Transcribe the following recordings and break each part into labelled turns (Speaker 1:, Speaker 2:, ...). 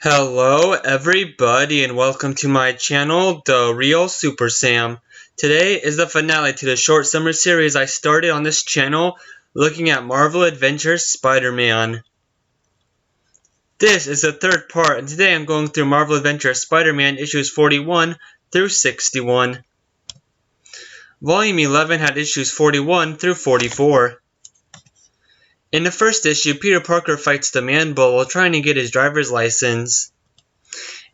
Speaker 1: Hello everybody and welcome to my channel, The Real Super Sam. Today is the finale to the short summer series I started on this channel looking at Marvel Adventures Spider-Man. This is the third part and today I'm going through Marvel Adventures Spider-Man issues 41 through 61. Volume 11 had issues 41 through 44. In the first issue, Peter Parker fights the Man-Bull while trying to get his driver's license.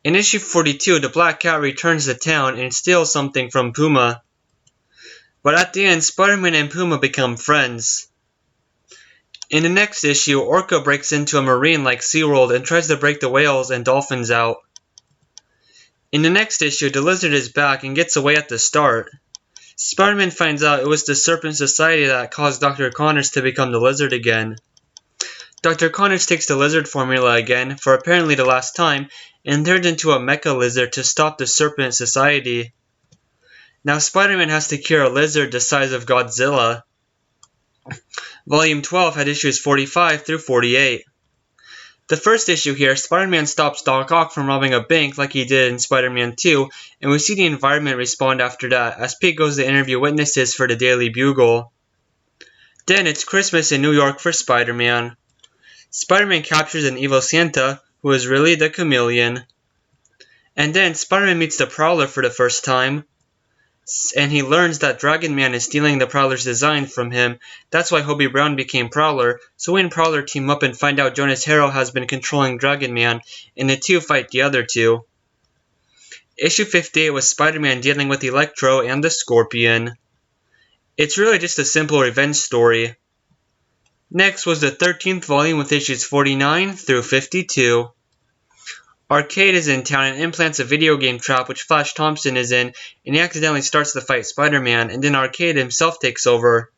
Speaker 1: In issue 42, the Black Cat returns to town and steals something from Puma. But at the end, Spider-Man and Puma become friends. In the next issue, Orca breaks into a marine like SeaWorld and tries to break the whales and dolphins out. In the next issue, the Lizard is back and gets away at the start. Spider-Man finds out it was the Serpent Society that caused Dr. Connors to become the Lizard again. Dr. Connors takes the Lizard formula again, for apparently the last time, and turns into a mecha lizard to stop the Serpent Society. Now Spider-Man has to cure a lizard the size of Godzilla. Volume 12 had issues 45 through 48. The first issue here, Spider-Man stops Doc Ock from robbing a bank like he did in Spider-Man 2, and we see the environment respond after that, as Pete goes to interview witnesses for the Daily Bugle. Then it's Christmas in New York for Spider-Man. Spider-Man captures an evil Santa, who is really the Chameleon. And then Spider-Man meets the Prowler for the first time, and he learns that Dragon Man is stealing the Prowler's design from him. That's why Hobie Brown became Prowler, so he and Prowler team up and find out Jonas Harrow has been controlling Dragon Man, and the two fight the other two. Issue 58 was Spider-Man dealing with Electro and the Scorpion. It's really just a simple revenge story. Next was the 13th volume with issues 49 through 52. Arcade is in town and implants a video game trap which Flash Thompson is in, and he accidentally starts to fight Spider-Man, and then Arcade himself takes over.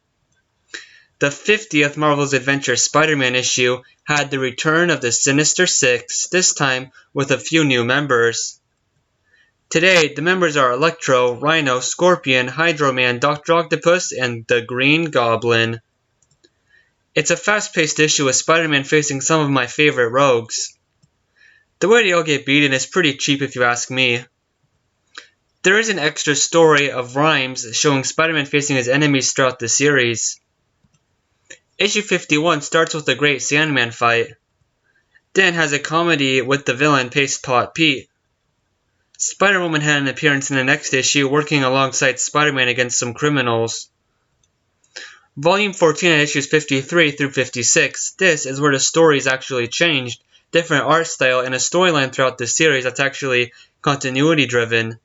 Speaker 1: The 50th Marvel's Adventures Spider-Man issue had the return of the Sinister Six, this time with a few new members. Today, the members are Electro, Rhino, Scorpion, Hydro Man, Dr. Octopus, and the Green Goblin. It's a fast-paced issue with Spider-Man facing some of my favorite rogues. The way they all get beaten is pretty cheap if you ask me. There is an extra story of rhymes showing Spider-Man facing his enemies throughout the series. Issue 51 starts with a great Sandman fight. Then has a comedy with the villain Paste Pot Pete. Spider-Woman had an appearance in the next issue working alongside Spider-Man against some criminals. Volume 14 had issues 53 through 56. This is where the stories actually changed. Different art style and a storyline throughout the series that's actually continuity driven.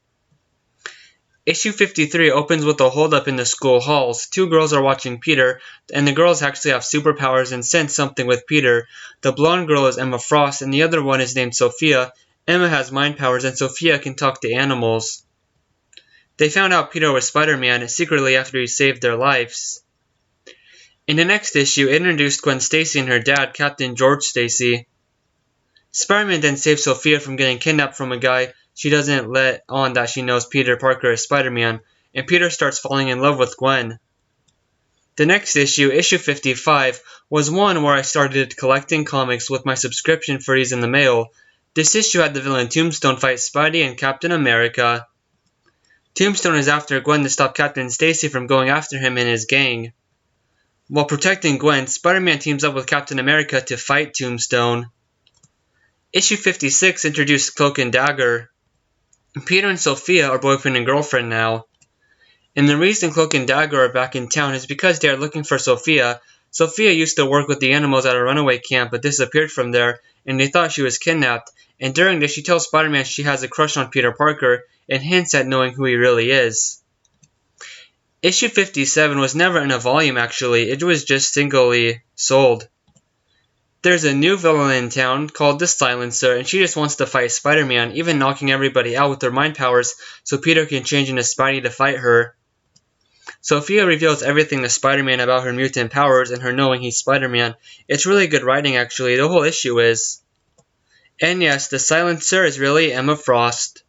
Speaker 1: Issue 53 opens with a holdup in the school halls. Two girls are watching Peter, and the girls actually have superpowers and sense something with Peter. The blonde girl is Emma Frost, and the other one is named Sophia. Emma has mind powers, and Sophia can talk to animals. They found out Peter was Spider-Man secretly after he saved their lives. In the next issue, it introduced Gwen Stacy and her dad, Captain George Stacy. Spider-Man then saves Sophia from getting kidnapped from a guy she doesn't let on that she knows Peter Parker is Spider-Man, and Peter starts falling in love with Gwen. The next issue, issue 55, was one where I started collecting comics with my subscription for these in the mail. This issue had the villain Tombstone fight Spidey and Captain America. Tombstone is after Gwen to stop Captain Stacy from going after him and his gang. While protecting Gwen, Spider-Man teams up with Captain America to fight Tombstone. Issue 56 introduced Cloak and Dagger. Peter and Sophia are boyfriend and girlfriend now. And the reason Cloak and Dagger are back in town is because they are looking for Sophia. Sophia used to work with the animals at a runaway camp but disappeared from there, and they thought she was kidnapped. And during this, she tells Spider-Man she has a crush on Peter Parker and hints at knowing who he really is. Issue 57 was never in a volume actually, it was just singly sold. There's a new villain in town called the Silencer, and she just wants to fight Spider-Man, even knocking everybody out with her mind powers so Peter can change into Spidey to fight her. Sophia reveals everything to Spider-Man about her mutant powers and her knowing he's Spider-Man. It's really good writing actually, the whole issue is. And yes, the Silencer is really Emma Frost.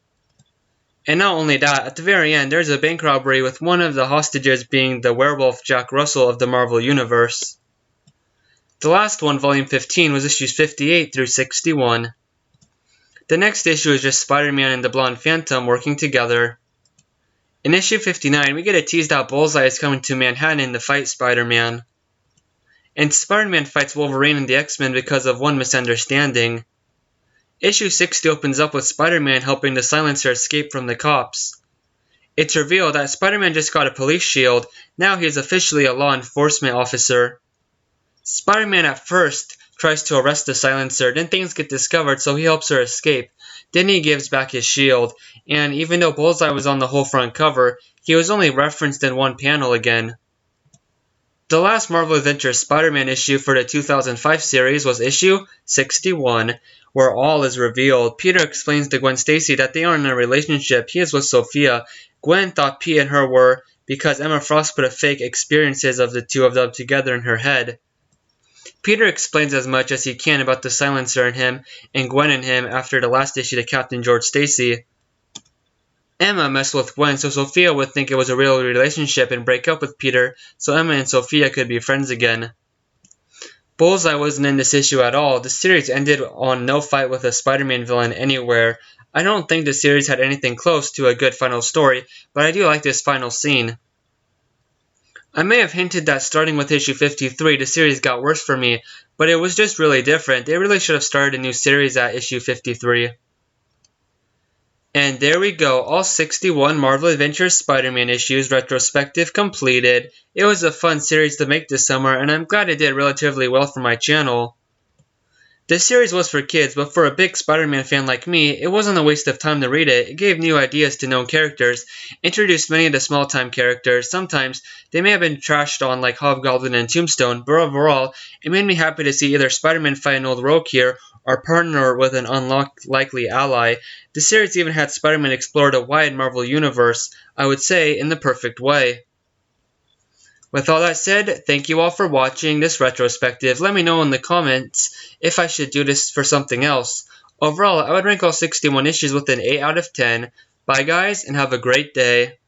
Speaker 1: And not only that, at the very end there's a bank robbery with one of the hostages being the werewolf Jack Russell of the Marvel Universe. The last one, Volume 15, was issues 58 through 61. The next issue is just Spider-Man and the Blonde Phantom working together. In issue 59, we get a teased out Bullseye is coming to Manhattan to fight Spider-Man. And Spider-Man fights Wolverine and the X-Men because of one misunderstanding. Issue 60 opens up with Spider-Man helping the Silencer escape from the cops. It's revealed that Spider-Man just got a police shield, now he is officially a law enforcement officer. Spider-Man at first tries to arrest the Silencer, then things get discovered so he helps her escape. Then he gives back his shield, and even though Bullseye was on the whole front cover, he was only referenced in one panel again. The last Marvel Adventures Spider-Man issue for the 2005 series was issue 61, where all is revealed. Peter explains to Gwen Stacy that they aren't in a relationship, he is with Sophia. Gwen thought Pete and her were because Emma Frost put a fake experiences of the two of them together in her head. Peter explains as much as he can about the Silencer and him, and Gwen and him after the last issue to Captain George Stacy. Emma messed with Gwen so Sophia would think it was a real relationship and break up with Peter so Emma and Sophia could be friends again. Bullseye wasn't in this issue at all. The series ended on no fight with a Spider-Man villain anywhere. I don't think the series had anything close to a good final story, but I do like this final scene. I may have hinted that starting with issue 53, the series got worse for me, but it was just really different. They really should have started a new series at issue 53. And there we go, all 61 Marvel Adventures Spider-Man issues retrospective completed. It was a fun series to make this summer, and I'm glad it did relatively well for my channel. This series was for kids, but for a big Spider-Man fan like me, it wasn't a waste of time to read it. It gave new ideas to known characters, introduced many of the small-time characters. Sometimes they may have been trashed on like Hobgoblin and Tombstone, but overall, it made me happy to see either Spider-Man fight an old rogue here, or partner with an unlikely ally. The series even had Spider-Man explore the wide Marvel universe, I would say, in the perfect way. With all that said, thank you all for watching this retrospective. Let me know in the comments if I should do this for something else. Overall, I would rank all 61 issues with an 8 out of 10. Bye guys, and have a great day.